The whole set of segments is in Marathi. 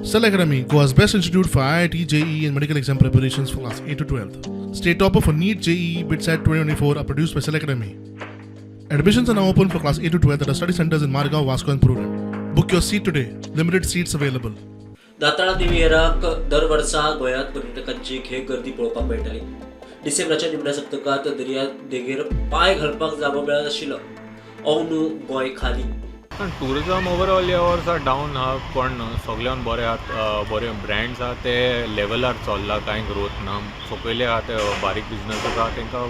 Cell Academy, Goa's best institute for IIT, JEE and medical exam preparations for class 8 to 12th. State topper for NEET, JEE, BITSAT 2024 are produced by Cell Academy. Admissions are now open for class 8 to 12th at our study centers in Margao, Vasco and Purun. Book your seat today. Limited seats available. दाताळा न्यू इयराक दर वर्सा गोंयांत पर्यटकांची खेळ गर्दी पळोवपाक मेळटली. डिसेंबराच्या निमण्या सप्तकांत दर्या देगेर पांय घालपाक जागो मेळना आशिल्लो. अंदू गोंय खाली. टुरिजम ओवरऑल ह्या वर्सा डावन आहा पण सगळ्यान बरे आहा बरे ब्रँड्स आहा ते लेवलार चल्ला कांय ग्रोथ ना. सकयले आहा ते बारीक बिजनसीस आहा तांकां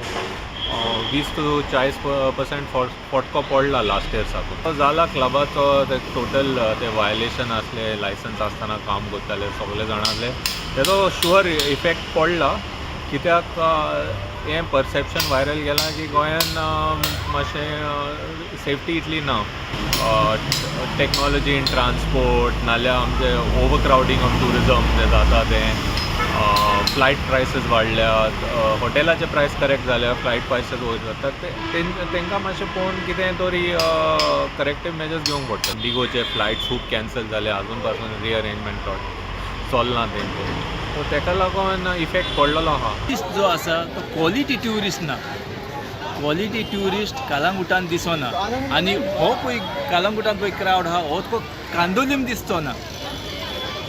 20 to 40% फटको पडला लास्ट इयर साकून. जाला क्लबाचो ते टोटल ते वायलेशन आसले लायसन्स आसतना काम करताले सगळे जाण आसले तेजो शुअर इफेक्ट पडला. कित्याक हें परसेप्शन वायरल गेलां की गोंयान मातशें सेफ्टी इतली ना. टेक्नॉलॉजी इन ट्रान्सपोर्ट नाल्यार आमचें ओवर क्रावडींग ऑफ टुरिजम जें जाता तें. Flight prices वाडल्यात. हॉटेलाचे प्रायस करेक्ट जाल्यार फ्लायट प्रायसीस वयर जातात तांकां मातशें पळोवन कितें तरी करेक्टीव मेजर्स घेवंक पडटा. डिगोचे फ्लायट्स खूब कॅन्सल जाले आजून पासून रिअरेंजमेंट चलना तेंचें. सो ताका लागून इफेक्ट पडलेलो आहा. ट्युरिस्ट जो आसा तो क्वॉलिटी ट्युरिस्ट ना. क्वॉलिटी ट्युरिस्ट कालांगुटान दिसना आनी हो पळय कालांगुटान पळय क्रावड आहा हो तुका कांदोलीम दिसचो ना.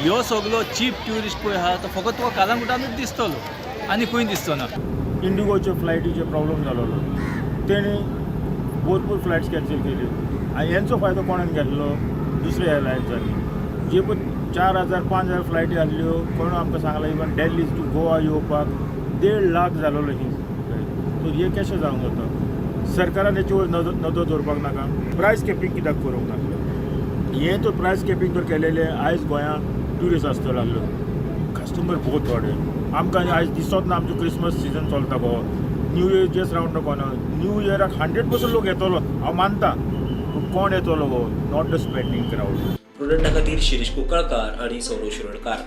ह्यो सगळो चीप ट्युरिस्ट पळय आहा तो फकत तुका कालांगुटानूच दिसतलो आनी खंय दिसचो ना. इंडिगोचे फ्लायटीचे प्रॉब्लेम जालोलो तेणी भरपूर फ्लायट्स कॅन्सल केली आनी हेंचो फायदो कोणें घेतलो दुसऱ्या एअरलायन्सांनी. जे पळय 4,000 5,000 फ्लायटी आसल्यो कोण आमकां सांगला इवन दिल्ली टू गोवा येवपाक 1.5 लाख जालोलो ही. सो हे कशें जावंक जाता. सरकारान हेचे वयर नदर दवरपाक नाका. प्रायस कॅपींग कित्याक करूंक नासलें. हें तर प्रायस कॅपींग जर केलेलें आयज गोंयांत ट्युरिस्ट आसतो लागलो कस्टमर बहुत थोडे. आमकां आयज दिसत ना आमचो क्रिसमस सिजन चलता गो. न्यू इयर जस्ट रावंड कोना न्यू इयराक 100% लोक येतलो हांव मानता. कोण येतलो go not the spending crowd. प्रुडंटा खातीर शिरीष कुंकळकार आनी सौरव शिरोडकार.